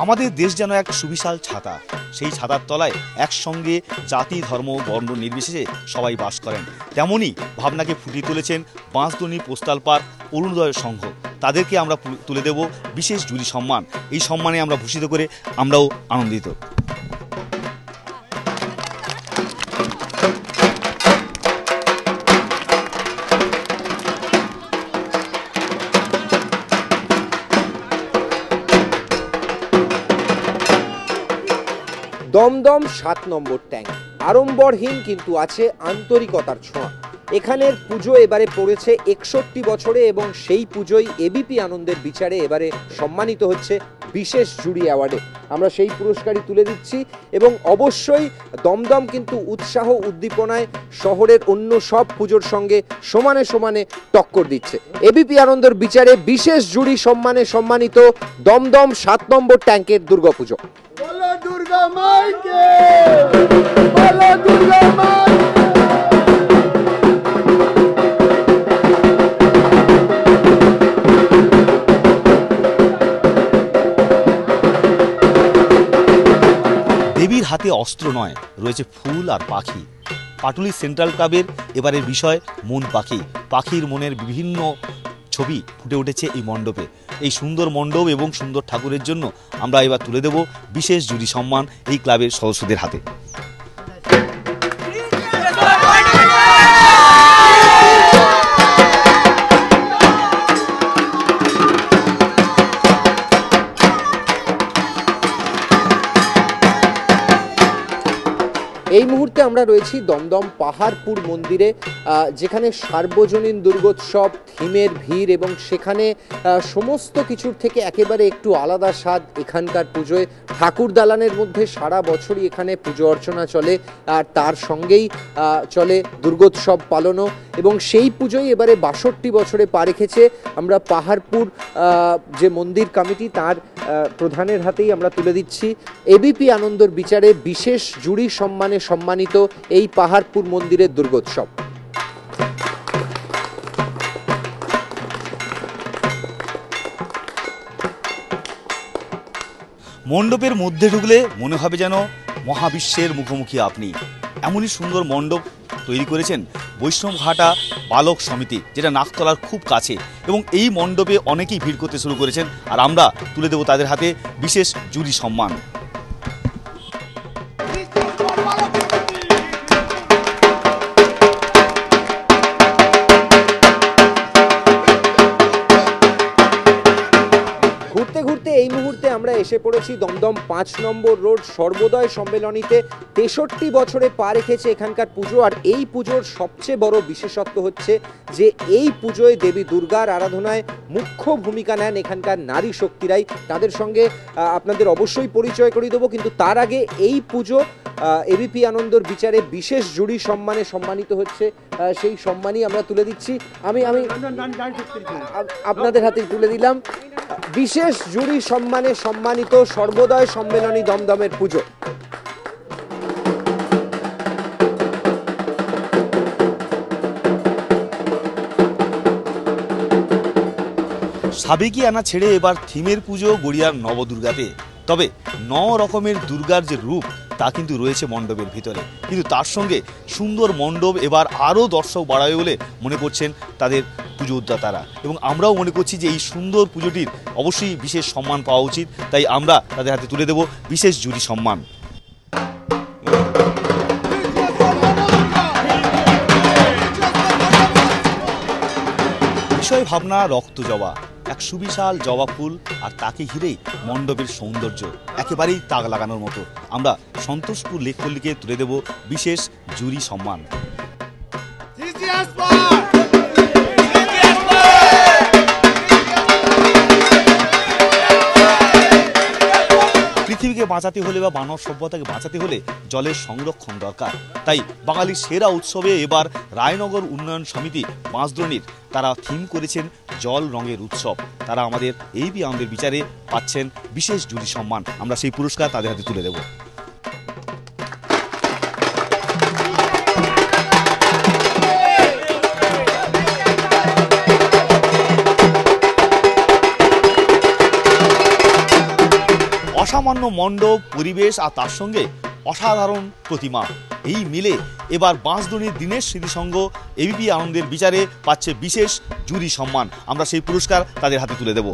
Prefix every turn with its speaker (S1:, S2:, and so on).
S1: আমাদের দেশ যেন এক সুবিশাল ছাতা, সেই ছাতার তলায় একসঙ্গে জাতি ধর্ম বর্ণ নির্বিশেষে সবাই বাস করেন। তেমনই ভাবনাকে ফুটিয়ে তুলেছেন বাঁশদ্রোণী পোস্টাল পার্ক অরুণোদয় সংঘ। তাদেরকে আমরা তুলে দেব বিশেষ জুরি সম্মান। এই সম্মানে আমরা ভূষিত করে আমরাও আনন্দিত।
S2: দমদম ৭ নম্বর ট্যাঙ্ক আড়ম্বরহীন কিন্তু আছে আন্তরিকতার ছোঁয়া। এখানের পুজো এবারে পড়েছে ৬১ বছরে এবং সেই পুজোই এবিপি আনন্দের বিচারে এবারে সম্মানিত হচ্ছে বিশেষ জুরি অ্যাওয়ার্ডে। আমরা সেই পুরস্কারই তুলে দিচ্ছি এবং অবশ্যই দমদম কিন্তু উৎসাহ উদ্দীপনায় শহরের অন্য সব পুজোর সঙ্গে সমানে সমানে টক্কর দিচ্ছে। এবিপি আনন্দের বিচারে বিশেষ জুরি সম্মানে সম্মানিত দমদম ৭ নম্বর ট্যাঙ্কের দুর্গাপুজো।
S3: দুর্গা মাইকে বলো, দুর্গা মাই।
S1: দেবীর হাতে অস্ত্র নয়, রয়েছে ফুল আর পাখি। পাটুলি সেন্ট্রাল ক্লাবের এবারের বিষয় মন পাখি। পাখির মনের বিভিন্ন ছবি ফুটে উঠেছে এই মণ্ডপে। এই সুন্দর মণ্ডপ এবং সুন্দর ঠাকুরের জন্য আমরা এবার তুলে দেব বিশেষ জুরি সম্মান এই ক্লাবের সদস্যদের হাতে।
S2: এই মুহূর্তে আমরা রয়েছি দমদম পাহাড়পুর মন্দিরে, যেখানে সার্বজনীন দুর্গোৎসব, থিমের ভিড় এবং সেখানে সমস্ত কিছুর থেকে একেবারে একটু আলাদা স্বাদ এখানকার পুজোয়। ঠাকুর দালানের মধ্যে সারা বছরই এখানে পুজো অর্চনা চলে আর তার সঙ্গেই চলে দুর্গোৎসব পালনও, এবং সেই পুজোই এবারে ৬২ বছরে পা রেখেছে। আমরা পাহাড়পুর যে মন্দির কমিটি তার প্রধানের হাতেই আমরা তুলে দিচ্ছি এবিপি আনন্দর বিচারে বিশেষ জুরি সম্মানে সম্মানিত এই পাহাড়পুর মন্দিরের দুর্গোৎসব।
S1: মণ্ডপের মধ্যে ঢুকলে মনে হবে যেন মহাবিশ্বের মুখোমুখি আপনি। এমনই সুন্দর মণ্ডপ তৈরি করেছেন বৈষ্ণবঘাটা বালক সমিতি, যেটা নাকতলার খুব কাছে, এবং এই মণ্ডপে অনেকেই ভিড় করতে শুরু করেছেন। আর আমরা তুলে দেব তাদের হাতে বিশেষ জুরি সম্মান।
S2: ঘুরতে ঘুরতে এই মুহূর্তে আমরা এসে পড়েছি দমদম ৫ নম্বর রোড সর্বোদয় সম্মেলনীতে। ৬৩ বছরে পা রেখেছে এখানকার পুজো। আর এই পুজোর সবচেয়ে বড় বিশেষত্ব হচ্ছে যে এই পুজোয় দেবী দুর্গার আরাধনায় মুখ্য ভূমিকা নেন এখানকার নারী শক্তিরাই। তাদের সঙ্গে আপনাদের অবশ্যই পরিচয় করিয়ে দেবো, কিন্তু তার আগে এই পুজো এবিপি আনন্দর বিচারে বিশেষ জুরি সম্মানে সম্মানিত হচ্ছে, সেই সম্মানই আমরা তুলে দিচ্ছি। আমি আপনাদের হাতে তুলে দিলাম বিশেষ জুরি সম্মানে সম্মানিত সর্বোদয় সম্মেলনী দমদমের পুজো।
S1: সাবেকি আনা ছেড়ে এবার থিমের পুজো গড়িয়ার নবদুর্গাতে। তবে ৯ রকমের দুর্গার যে রূপ তা কিন্তু রয়েছে মণ্ডপের ভিতরে, কিন্তু তার সঙ্গে সুন্দর মণ্ডপ এবার আরও দর্শক বাড়াবে বলে মনে করছেন তাদের পুজো উদ্যোক্তারা, এবং আমরাও মনে করছি যে এই সুন্দর পুজোটির অবশ্যই বিশেষ সম্মান পাওয়া উচিত। তাই আমরা তাদের হাতে তুলে দেব বিশেষ জুরি সম্মান। বিষয় ভাবনা রক্ত জবা, এক সুবিশাল জবা ফুল, আর তাকে ঘিরেই মণ্ডপের সৌন্দর্য একেবারেই তাক লাগানোর মতো। আমরা সন্তোষপুর লেকপল্লীকে তুলে দেব বিশেষ জুরি সম্মান। পৃথিবীকে বাঁচাতে হলে বা মানব সভ্যতাকে বাঁচাতে হলে জলের সংরক্ষণ দরকার। তাই বাঙালির সেরা উৎসবে এবার রায়নগর উন্নয়ন সমিতি বাঁশদ্রোণীর তারা থিম করেছেন জল রঙের উৎসব। তারা আমাদের এবিপি আনন্দের বিচারে পাচ্ছেন বিশেষ জুরি সম্মান। আমরা সেই পুরস্কার তাদের হাতে তুলে দেব। অসামান্য মণ্ডপ, পরিবেশ আর তার সঙ্গে অসাধারণ প্রতিমা, এই মিলে এবার বাঁশদ্রোণীর দীনেশ স্মৃতিসংঘ এবিপি আনন্দের বিচারে পাচ্ছে বিশেষ জুরি সম্মান। আমরা সেই পুরস্কার তাদের হাতে তুলে দেব।